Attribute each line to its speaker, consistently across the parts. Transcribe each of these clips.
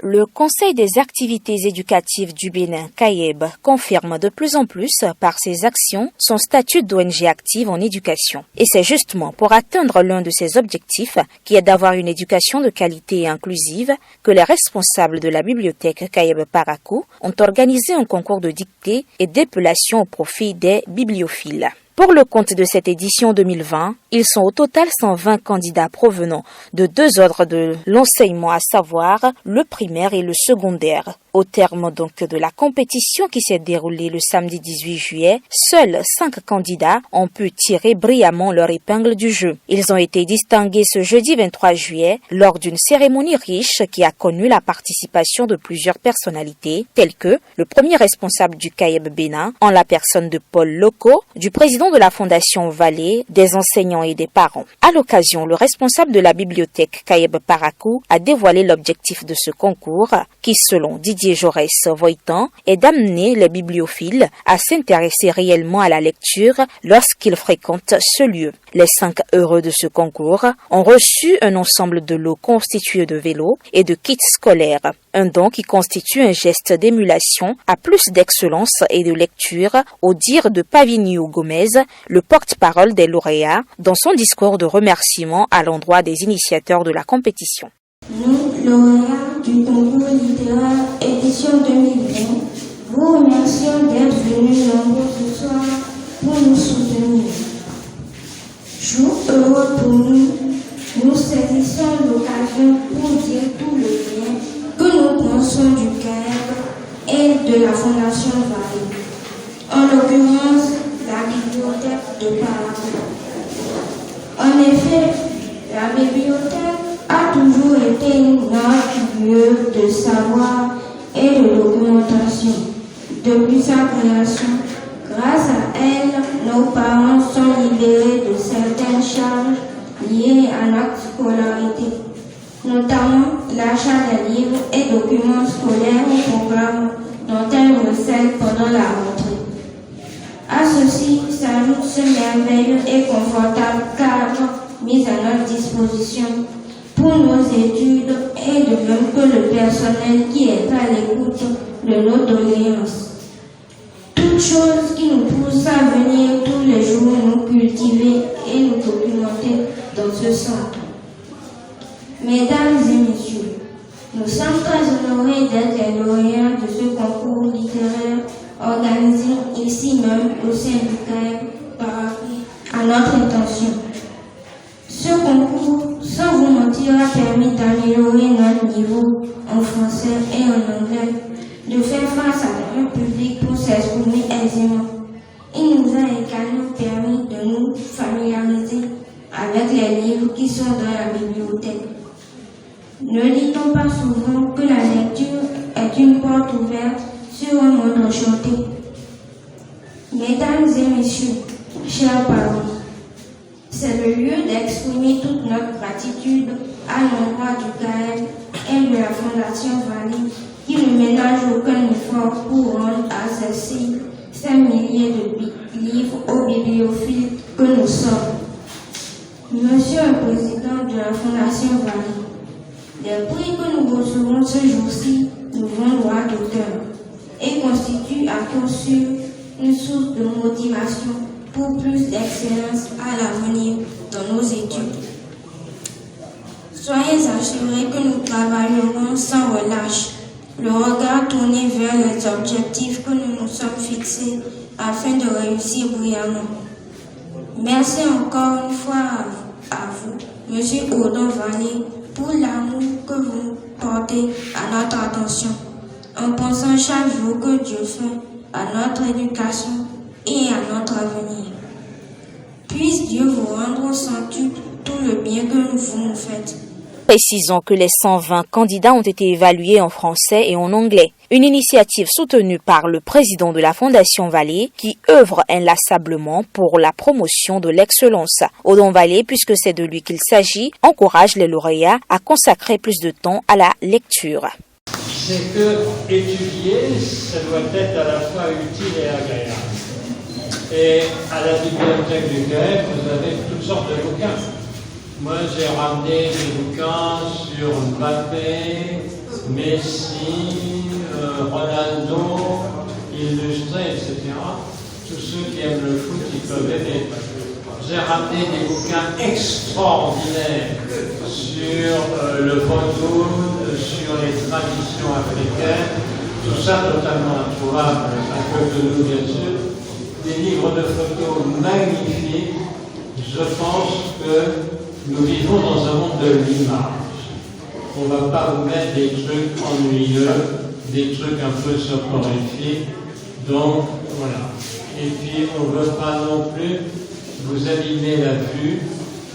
Speaker 1: Le Conseil des activités éducatives du Bénin, CAEB, confirme de plus en plus par ses actions son statut d'ONG active en éducation. Et c'est justement pour atteindre l'un de ses objectifs, qui est d'avoir une éducation de qualité et inclusive, que les responsables de la bibliothèque CAEB Parakou ont organisé un concours de dictée et d'épellation au profit des bibliophiles. Pour le compte de cette édition 2020, ils sont au total 120 candidats provenant de deux ordres de l'enseignement, à savoir le primaire et le secondaire. Au terme donc de la compétition qui s'est déroulée le samedi 18 juillet, seuls 5 candidats ont pu tirer brillamment leur épingle du jeu. Ils ont été distingués ce jeudi 23 juillet lors d'une cérémonie riche qui a connu la participation de plusieurs personnalités, telles que le premier responsable du CAEB Bénin, en la personne de Paul Loco, du président de la Fondation Vallée, des enseignants et des parents. À l'occasion, le responsable de la bibliothèque CAEB Parakou a dévoilé l'objectif de ce concours qui, selon Didier Jaurès-Voitan, est d'amener les bibliophiles à s'intéresser réellement à la lecture lorsqu'ils fréquentent ce lieu. Les 5 heureux de ce concours ont reçu un ensemble de lots constitués de vélos et de kits scolaires. Un don qui constitue un geste d'émulation à plus d'excellence et de lecture, au dire de Pavinio Gomez, le porte-parole des lauréats, dans son discours de remerciement à l'endroit des initiateurs de la compétition.
Speaker 2: Nous, lauréats du concours littéraire édition 2020, vous remercions d'être venus nombreux ce soir pour nous soutenir. Jour heureux pour nous, nous saisissons l'occasion pour dire tout le bien que nous pensons du CAEB et de la Fondation Vallée, en l'occurrence la bibliothèque de Parakou. En effet, la bibliothèque a toujours été un lieu de savoir et de documentation. Depuis sa création, grâce à elle, nos parents sont libérés de certaines charges liées à notre scolarité, notamment l'achat des livres et documents scolaires et programmes dont elles recèlent pendant la rentrée. À ceci s'ajoute ce merveilleux et confortable cadre mis à notre disposition pour nos études et de même que le personnel qui est à l'écoute de nos doléances. Toutes choses qui nous poussent à venir tous les jours nous cultiver et nous documenter dans ce centre. Mesdames et messieurs, nous sommes très honorés d'être les lauréats de ce concours littéraire organisé ici même au sein du CAEB Parakou à notre intention. Ce concours, sans vous mentir, a permis d'améliorer notre niveau en français et en anglais, de faire face à un public pour s'exprimer aisément. Il nous a également permis de nous familiariser avec les livres qui sont dans la bibliothèque. Ne dit-on pas souvent que la lecture est une porte ouverte sur un monde enchanté? Mesdames et messieurs, chers parents, c'est le lieu d'exprimer toute notre gratitude à l'endroit du CAEB et de la Fondation Vallée qui ne ménage aucun effort pour rendre accessibles ces milliers de livres aux bibliophiles que nous sommes. Monsieur le Président de la Fondation Vallée, les prix que nous recevons ce jour-ci nous vont droit au cœur et constituent à coup sûr une source de motivation pour plus d'excellence à l'avenir dans nos études. Soyez assurés que nous travaillerons sans relâche, le regard tourné vers les objectifs que nous nous sommes fixés afin de réussir brillamment. Merci encore une fois à vous, Monsieur Odon Vallée, pour l'amour que vous portez à notre attention, en pensant chaque jour que Dieu fait à notre éducation et à notre avenir. Puisse Dieu vous rendre au centuple tout le bien que vous nous faites.
Speaker 1: Précisons que les 120 candidats ont été évalués en français et en anglais. Une initiative soutenue par le président de la Fondation Vallée qui œuvre inlassablement pour la promotion de l'excellence. Odon Vallée, puisque c'est de lui qu'il s'agit, encourage les lauréats à consacrer plus de temps à la lecture.
Speaker 3: C'est que étudier, ça doit être à la fois utile et agréable. Et à la bibliothèque du CAEB, vous avez toutes sortes de bouquins. Moi, j'ai ramené des bouquins sur Mbappé, Messi, Ronaldo, Illustré, etc. Tous ceux qui aiment le foot, ils peuvent aider. J'ai ramené des bouquins extraordinaires sur le vaudou, sur les traditions africaines, tout ça totalement introuvable, à cause de nous bien sûr. Des livres de photos magnifiques. Je pense que nous vivons dans un monde de l'image. On ne va pas vous mettre des trucs ennuyeux, des trucs un peu soporifiques. Donc, voilà. Et puis, on ne veut pas non plus vous abîmer la vue.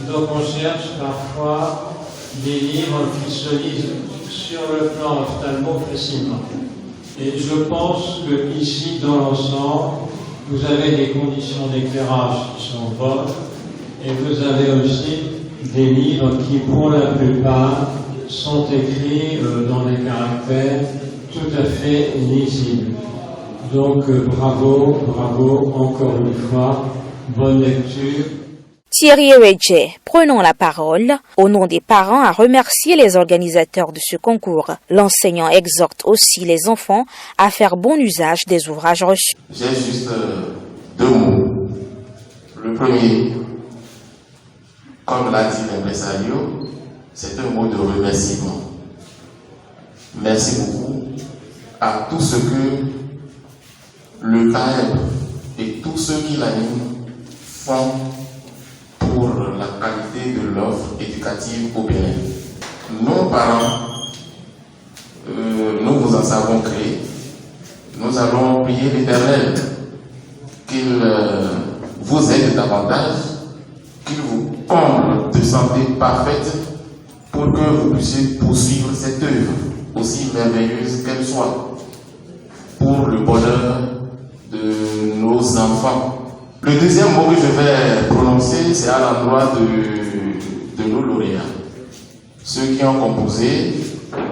Speaker 3: Donc, on cherche parfois des livres qui se lisent sur le plan ophtalmo facilement. Et je pense que ici, dans l'ensemble, vous avez des conditions d'éclairage qui sont bonnes. Et vous avez aussi des livres qui, pour la plupart, sont écrits dans des caractères tout à fait lisibles. Donc, bravo, encore une fois, bonne lecture.
Speaker 1: Thierry Redje, prenons la parole au nom des parents à remercier les organisateurs de ce concours. L'enseignant exhorte aussi les enfants à faire bon usage des ouvrages reçus.
Speaker 4: J'ai juste 2 mots. Le premier, comme l'a dit l'impresario, c'est un mot de remerciement. Merci beaucoup à tout ce que le CAEB et tous ceux qui l'animent font pour la qualité de l'offre éducative au Bénin. Nos parents, nous vous en savons créer. Nous allons prier l'Éternel qu'il vous aide davantage, qu'il vous comble de santé parfaite pour que vous puissiez poursuivre cette œuvre, aussi merveilleuse qu'elle soit, pour le bonheur de nos enfants. Le deuxième mot que je vais prononcer, c'est à l'endroit de nos lauréats. Ceux qui ont composé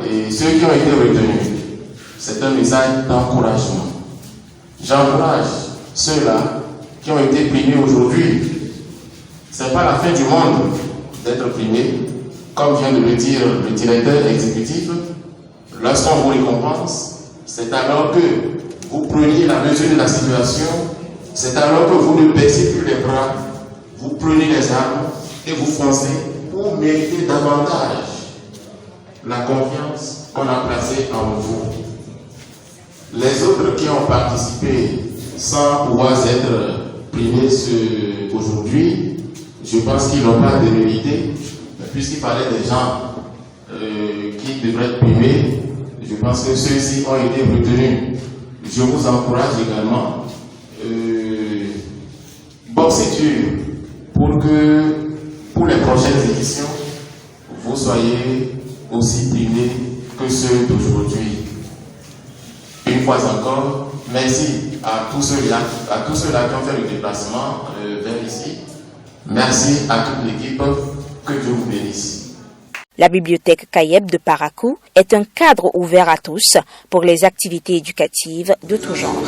Speaker 4: et ceux qui ont été retenus. C'est un message d'encouragement. J'encourage ceux-là qui ont été primés aujourd'hui. Ce n'est pas la fin du monde d'être primés. Comme vient de le dire le directeur exécutif, lorsqu'on vous récompense, c'est alors que vous preniez la mesure de la situation, c'est alors que vous ne baissez plus les bras, vous prenez les armes et vous foncez pour mériter davantage la confiance qu'on a placée en vous. Les autres qui ont participé sans pouvoir être primés aujourd'hui, je pense qu'ils n'ont pas de mérité, puisqu'il parlait des gens qui devraient être primés, je pense que ceux-ci ont été retenus. Je vous encourage également boxez dur pour que pour les prochaines éditions, vous soyez aussi primés que ceux d'aujourd'hui. Une fois encore, merci à tous ceux-là qui ont fait le déplacement vers ici. Merci à toute l'équipe. Que Dieu vous bénisse.
Speaker 1: La bibliothèque CAEB de Parakou est un cadre ouvert à tous pour les activités éducatives de tout genre.